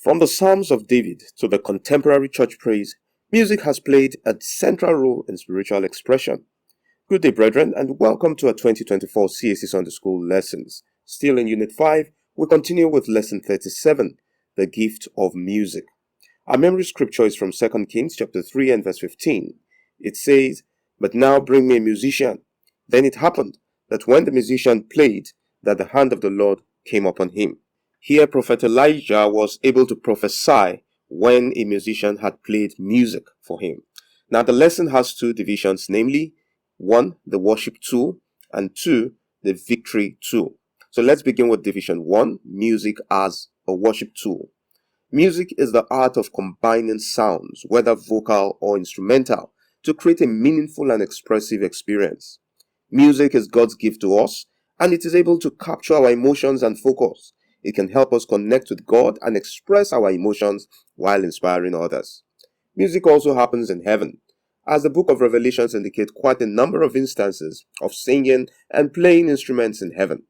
From the Psalms of David to the contemporary church praise, music has played a central role in spiritual expression. Good day, brethren, and welcome to our 2024 CAC Sunday School lessons. Still in Unit 5, we continue with Lesson 37, the gift of music. Our memory scripture is from 2 Kings chapter 3 and verse 15. It says, "But now bring me a musician." Then it happened that when the musician played, that the hand of the Lord came upon him. Here, Prophet Elijah was able to prophesy when a musician had played music for him. Now, the lesson has two divisions, namely, 1, the worship tool, and 2, the victory tool. So let's begin with division 1, music as a worship tool. Music is the art of combining sounds, whether vocal or instrumental, to create a meaningful and expressive experience. Music is God's gift to us, and it is able to capture our emotions and focus. It can help us connect with God and express our emotions while inspiring others. Music also happens in heaven, as the book of Revelations indicates quite a number of instances of singing and playing instruments in heaven.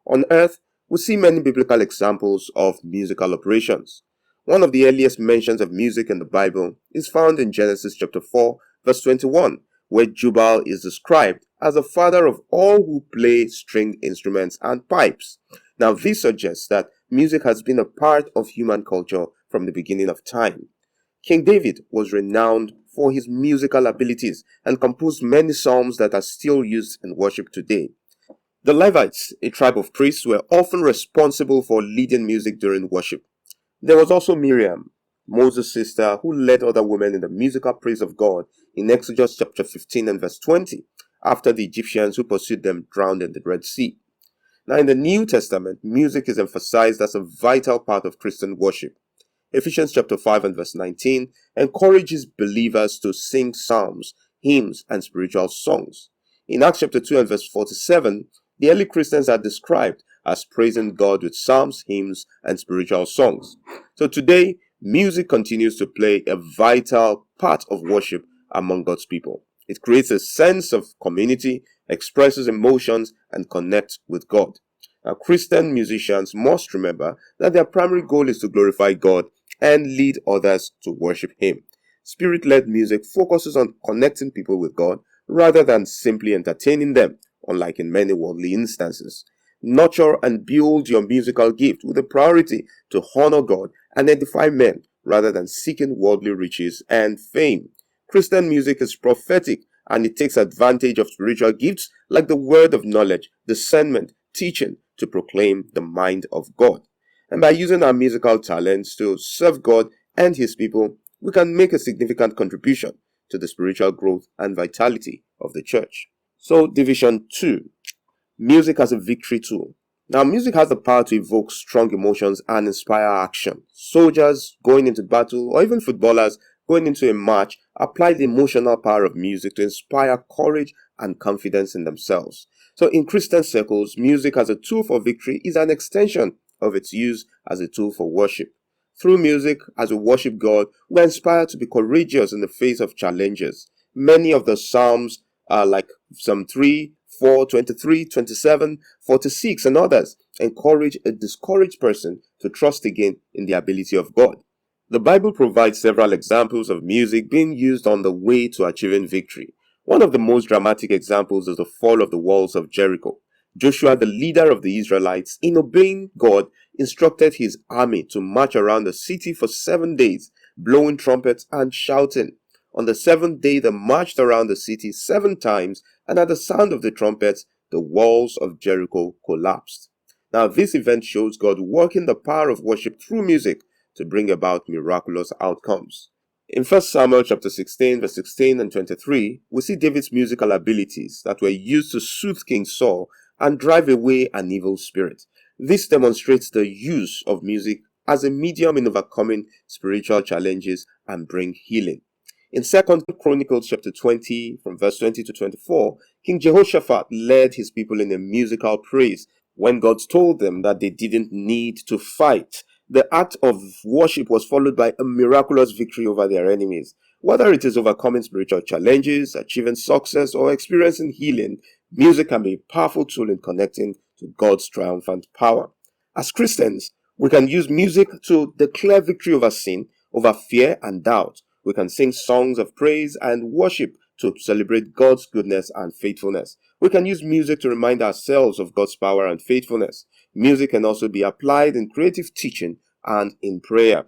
On earth, we see many biblical examples of musical operations. One of the earliest mentions of music in the Bible is found in Genesis chapter 4, verse 21, where Jubal is described as the father of all who play stringed instruments and pipes. Now, this suggests that music has been a part of human culture from the beginning of time. King David was renowned for his musical abilities and composed many psalms that are still used in worship today. The Levites, a tribe of priests, were often responsible for leading music during worship. There was also Miriam, Moses' sister, who led other women in the musical praise of God in Exodus chapter 15 and verse 20, after the Egyptians who pursued them drowned in the Red Sea. Now, in the New Testament, music is emphasized as a vital part of Christian worship. Ephesians chapter 5 and verse 19 encourages believers to sing psalms, hymns, and spiritual songs. In Acts chapter 2 and verse 47, the early Christians are described as praising God with psalms, hymns, and spiritual songs. So today, music continues to play a vital part of worship among God's people. It creates a sense of community, expresses emotions, and connects with God. Now, Christian musicians must remember that their primary goal is to glorify God and lead others to worship Him. Spirit-led music focuses on connecting people with God rather than simply entertaining them, unlike in many worldly instances. Nurture and build your musical gift with a priority to honor God and edify men rather than seeking worldly riches and fame. Christian music is prophetic, and it takes advantage of spiritual gifts like the word of knowledge, discernment, teaching to proclaim the mind of God. And by using our musical talents to serve God and His people, we can make a significant contribution to the spiritual growth and vitality of the church. So, Division 2, music as a victory tool. Now, music has the power to evoke strong emotions and inspire action. Soldiers going into battle, or even footballers going into a match, apply the emotional power of music to inspire courage and confidence in themselves. So in Christian circles, music as a tool for victory is an extension of its use as a tool for worship. Through music, as we worship God, we are inspired to be courageous in the face of challenges. Many of the Psalms like Psalm 3, 4, 23, 27, 46, and others encourage a discouraged person to trust again in the ability of God. The Bible provides several examples of music being used on the way to achieving victory. One of the most dramatic examples is the fall of the walls of Jericho. Joshua, the leader of the Israelites, in obeying God, instructed his army to march around the city for 7 days, blowing trumpets and shouting. On the 7th day, they marched around the city 7 times, and at the sound of the trumpets, the walls of Jericho collapsed. Now, this event shows God working the power of worship through music to bring about miraculous outcomes. In 1 Samuel chapter 16, verse 16 and 23, we see David's musical abilities that were used to soothe King Saul and drive away an evil spirit. This demonstrates the use of music as a medium in overcoming spiritual challenges and bring healing. In 2 Chronicles chapter 20, from verse 20 to 24, King Jehoshaphat led his people in a musical praise when God told them that they didn't need to fight. The act of worship was followed by a miraculous victory over their enemies. Whether it is overcoming spiritual challenges, achieving success, or experiencing healing, music can be a powerful tool in connecting to God's triumphant power. As Christians, We can use music to declare victory over sin, over fear and doubt. We can sing songs of praise and worship to celebrate God's goodness and faithfulness. We can use music to remind ourselves of God's power and faithfulness. Music can also be applied in creative teaching and in prayer.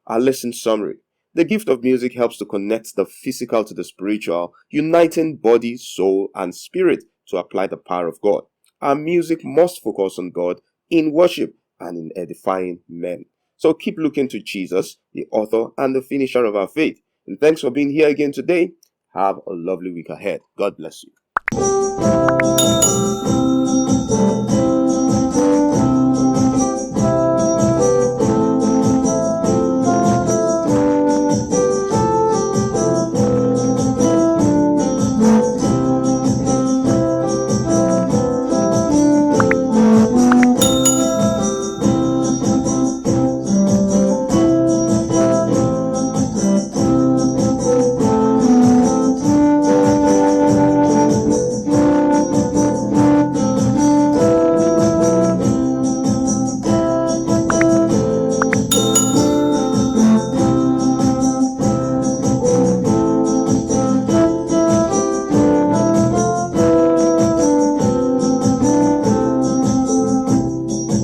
Our lesson summary. The gift of music helps to connect the physical to the spiritual, uniting body, soul, and spirit to apply the power of God. Our music must focus on God in worship and in edifying men. So keep looking to Jesus, the author and the finisher of our faith. And thanks for being here again today. Have a lovely week ahead. God bless you.